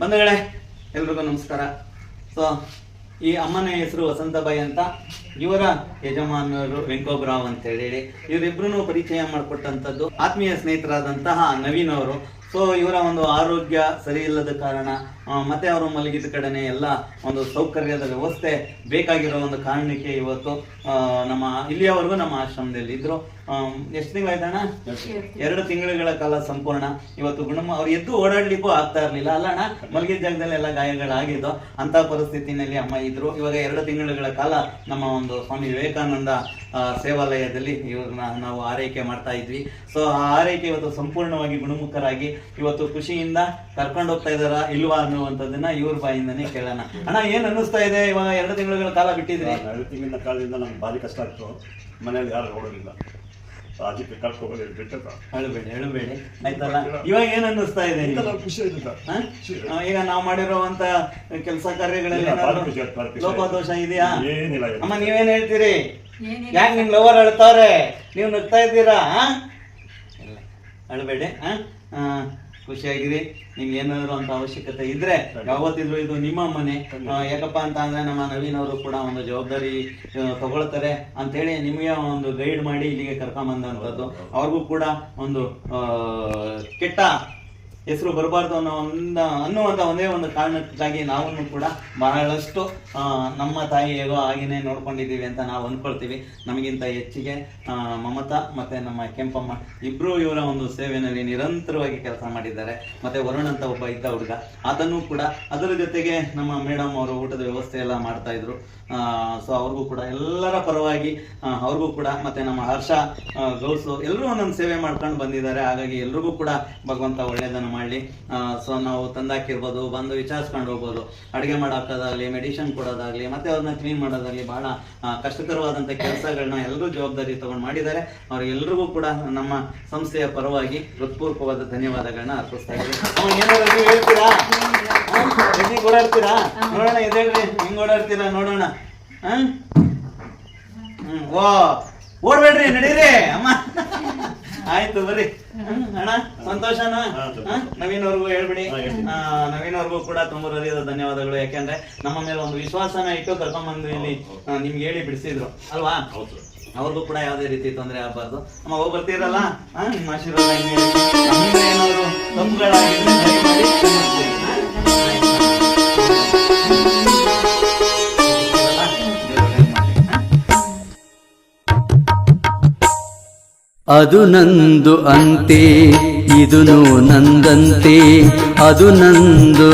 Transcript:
ಬಂಧುಗಳೇ, ಎಲ್ರಿಗೂ ನಮಸ್ಕಾರ. ಸೊ ಈ ಅಮ್ಮನ ಹೆಸರು ವಸಂತಬಾಯಿ ಅಂತ, ಇವರ ಯಜಮಾನರು ವೆಂಕೋಬ್ರಾವ್ ಅಂತ ಹೇಳಿ ಇವರಿಬ್ರು ಪರಿಚಯ ಮಾಡಿಕೊಟ್ಟಂಥದ್ದು ಆತ್ಮೀಯ ಸ್ನೇಹಿತರಾದಂತಹ ನವೀನ್ ಅವರು. ಸೊ ಇವರ ಒಂದು ಆರೋಗ್ಯ ಸರಿ ಇಲ್ಲದ ಕಾರಣ ಮತ್ತೆ ಅವರು ಮಲಗಿದ ಕಡೆನೆ ಎಲ್ಲ ಒಂದು ಸೌಕರ್ಯದ ವ್ಯವಸ್ಥೆ ಬೇಕಾಗಿರೋ ಒಂದು ಕಾರಣಕ್ಕೆ ಇವತ್ತು ನಮ್ಮ ಇಲ್ಲಿಯವರೆಗೂ ನಮ್ಮ ಆಶ್ರಮದಲ್ಲಿ ಇದ್ರು. ಎಷ್ಟು ತಿಂಗಳಾಯ್ತಣ್ಣ? 2 ತಿಂಗಳ ಕಾಲ ಸಂಪೂರ್ಣ. ಇವತ್ತು ಅವ್ರು ಎದ್ದು ಓಡಾಡ್ಲಿಕ್ಕೂ ಆಗ್ತಾ ಇರ್ಲಿಲ್ಲ ಅಲ್ಲ ಅಣ್ಣ, ಮಲಗಿದ ಜಾಗದಲ್ಲಿ ಎಲ್ಲ ಗಾಯಗಳಾಗಿದ್ದು ಅಂತ ಪರಿಸ್ಥಿತಿನಲ್ಲಿ ಅಮ್ಮ ಇದ್ರು. ಇವಾಗ 2 ತಿಂಗಳ ಕಾಲ ನಮ್ಮ ಒಂದು ಸ್ವಾಮಿ ವಿವೇಕಾನಂದ ಸೇವಾಲಯದಲ್ಲಿ ಇವ್ರನ್ನ ನಾವು ಆರೈಕೆ ಮಾಡ್ತಾ ಇದ್ವಿ. ಸೊ ಆ ಆರೈಕೆ ಇವತ್ತು ಸಂಪೂರ್ಣವಾಗಿ ಗುಣಮುಖರಾಗಿ ಇವತ್ತು ಖುಷಿಯಿಂದ ಕರ್ಕೊಂಡು ಹೋಗ್ತಾ ಇದಾರ ಇಲ್ವಾ ಅನ್ನುವಂಥದ್ದನ್ನ ಇವ್ರ ಬಾಯಿಂದನೇ ಕೇಳೋಣ. ಅಣ್ಣ, ಏನ್ ಅನ್ನಿಸ್ತಾ ಇದೆ ಇವಾಗ 2 ತಿಂಗಳ ಕಾಲ ಬಿಟ್ಟಿದ್ರಿ? 2 ತಿಂಗಳ ಕಾಲದಿಂದ ನಮ್ಗೆ ಭಾರಿ ಕಷ್ಟ ಆಗ್ತು. ಮನೆಯಲ್ಲಿ ಯಾರು ನೋಡೋದಿಲ್ಲ, ಅದಕ್ಕೆ ಕರ್ಕೊಂಡು ಹೇಳಬೇಡಿ ಆಯ್ತಲ್ಲ. ಇವಾಗ ಏನ್ ಅನ್ನಿಸ್ತಾ ಇದೆ? ಖುಷಿ ಈಗ ನಾವು ಮಾಡಿರುವಂತ ಕೆಲಸ ಕಾರ್ಯಗಳಲ್ಲಿ ಲೋಪದೋಷ ಇದೆಯಾ? ಅಮ್ಮ ನೀವೇನ್ ಹೇಳ್ತೀರಿ? ಯಾಕೆ ನಿಮ್ ಲವರ್ ಅಳ್ತಾವ್ರೆ, ನೀವು ನಗ್ತಾ ಇದ್ದೀರಾ? ಅಳಬೇಡಿ, ಖುಷಿಯಾಗಿರಿ. ನಿಮ್ಗೆ ಏನಾದ್ರು ಅಂತ ಅವಶ್ಯಕತೆ ಇದ್ರೆ ಯಾವತ್ತಿದ್ರು ಇದು ನಿಮ್ಮ ಮನೆ. ಯಾಕಪ್ಪ ಅಂತ ಅಂದ್ರೆ ನಮ್ಮ ನವೀನ್ ಅವರು ಕೂಡ ಒಂದು ಜವಾಬ್ದಾರಿ ತಗೊಳ್ತಾರೆ ಅಂತೇಳಿ ನಿಮಗೆ ಒಂದು ಗೈಡ್ ಮಾಡಿ ಇಲ್ಲಿಗೆ ಕರ್ಕೊಂಡ್ ಬಂದಂಥದ್ದು. ಅವ್ರಿಗೂ ಕೂಡ ಒಂದು ಕೆಟ್ಟ ಹೆಸರು ಬರಬಾರ್ದು ಅನ್ನುವಂಥ ಒಂದೇ ಒಂದು ಕಾರಣಕ್ಕಾಗಿ ನಾವು ಕೂಡ ಬಹಳಷ್ಟು ನಮ್ಮ ತಾಯಿ ಹೇಗೋ ಹಾಗೇನೆ ನೋಡ್ಕೊಂಡಿದ್ದೀವಿ ಅಂತ ನಾವು ಅಂದ್ಕೊಳ್ತೀವಿ. ನಮಗಿಂತ ಹೆಚ್ಚಿಗೆ ಮಮತಾ ಮತ್ತೆ ನಮ್ಮ ಕೆಂಪಮ್ಮ ಇಬ್ರು ಇವರ ಒಂದು ಸೇವೆಯಲ್ಲಿ ನಿರಂತರವಾಗಿ ಕೆಲಸ ಮಾಡಿದ್ದಾರೆ. ಮತ್ತೆ ವರುಣ್ ಅಂತ ಒಬ್ಬ ಇದ್ದ ಹುಡುಗ, ಅದನ್ನು ಕೂಡ ಅದರ ಜೊತೆಗೆ ನಮ್ಮ ಮೇಡಮ್ ಅವರು ಊಟದ ವ್ಯವಸ್ಥೆ ಎಲ್ಲ ಮಾಡ್ತಾ ಇದ್ರು. ಸೊ ಅವ್ರಿಗೂ ಕೂಡ ಎಲ್ಲರ ಪರವಾಗಿ ಅವ್ರಿಗೂ ಕೂಡ ಮತ್ತೆ ನಮ್ಮ ಹರ್ಷ ಗೌಸು ಎಲ್ಲರೂ ಒಂದೊಂದು ಸೇವೆ ಮಾಡ್ಕೊಂಡು ಬಂದಿದ್ದಾರೆ. ಹಾಗಾಗಿ ಎಲ್ರಿಗೂ ಕೂಡ ಭಗವಂತ ಒಳ್ಳೆಯದನ್ನು ಮಾಡಲಿ. ಸೊ ನಾವು ತಂದಾಕಿರ್ಬೋದು, ಬಂದು ವಿಚಾರಿಸ್ಕೊಂಡು ಹೋಗ್ಬೋದು. ಅಡುಗೆ ಮಾಡೋದಾಗಲಿ, ಮೆಡಿಸಿನ್ ಕೊಡೋದಾಗ್ಲಿ, ಮತ್ತೆ ಅವ್ರನ್ನ ಕ್ಲೀನ್ ಮಾಡೋದಾಗ್ಲಿ ಬಹಳ ಕಷ್ಟಕರವಾದಂಥ ಕೆಲಸಗಳನ್ನ ಎಲ್ಲರೂ ಜವಾಬ್ದಾರಿ ತಗೊಂಡು ಮಾಡಿದ್ದಾರೆ. ಅವ್ರಿಗೆಲ್ರಿಗೂ ಕೂಡ ನಮ್ಮ ಸಂಸ್ಥೆಯ ಪರವಾಗಿ ಹೃತ್ಪೂರ್ವಕವಾದ ಧನ್ಯವಾದಗಳನ್ನ ಅರ್ಪಿಸ್ತಾ ಇದ್ದೀವಿ. ಏನಾದ್ರು ಹೇಳ್ತೀರಾ? ಓಡಾಡ್ತೀರಾ? ನೋಡೋಣ, ಎದ್ದೇಳ್ರಿ, ಹೆಂಗ್ ಓಡಾಡ್ತೀರಾ ನೋಡೋಣ. ಓ ಓಡ್ಬೇಡ್ರಿ, ನಡೀರಿ ಅಮ್ಮ. ಆಯ್ತು, ಬರ್ರಿ ಅಣ್ಣ. ಸಂತೋಷನ? ನವೀನ್ ಅವ್ರಿಗೂ ಹೇಳ್ಬಿಡಿ. ನವೀನ್ ಅವ್ರಿಗೂ ಕೂಡ ತುಂಬ ಹೃದಯದ ಧನ್ಯವಾದಗಳು. ಯಾಕೆಂದ್ರೆ ನಮ್ಮ ಮೇಲೆ ಒಂದು ವಿಶ್ವಾಸನ ಇಟ್ಟು ಕರ್ಕೊಂಡ್ಬಂದು ಇಲ್ಲಿ ನಿಮ್ಗೆ ಹೇಳಿ ಬಿಡಿಸಿದ್ರು ಅಲ್ವಾ? ಅವ್ರಿಗೂ ಕೂಡ ಯಾವುದೇ ರೀತಿ ತೊಂದರೆ ಆಗಬಾರ್ದು. ನಮ್ಮ ಹೋಗಿ ಬರ್ತೀರಲ್ಲ, ನಿಮ್ಮ ಆಶೀರ್ವಾದ ಏನಾದ್ರು ಅದು ನಂದು ಅಂತೆ, ಇದು ನಂದಂತೆ, ಅದು ನಂದು